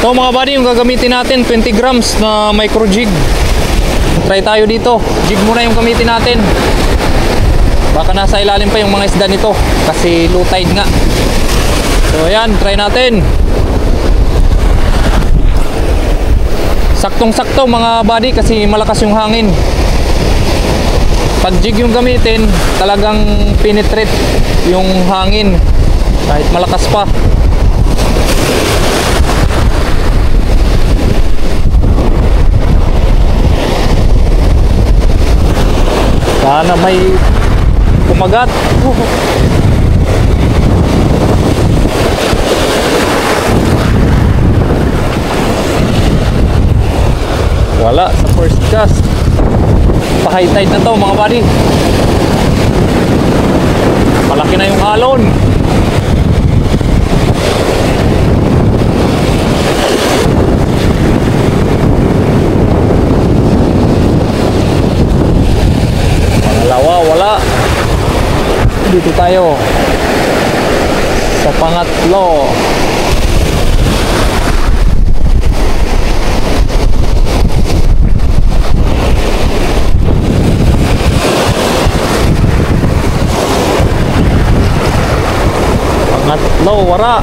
So mga buddy, yung gagamitin natin 20 grams na micro jig. Try tayo dito. Jig muna yung gamitin natin. Baka nasa ilalim pa yung mga isda nito kasi low tide nga. So ayan, try natin. Saktong-sakto mga buddy kasi malakas yung hangin. Pag jig yung gamitin, talagang penetrate yung hangin kahit malakas pa. Sana may kumagat. Wala sa first cast. Pa-high tide na to mga buddy. Malaki na yung alon. Pangalawa, wala. Dito tayo sa pangatlo. Pangatlo, wala.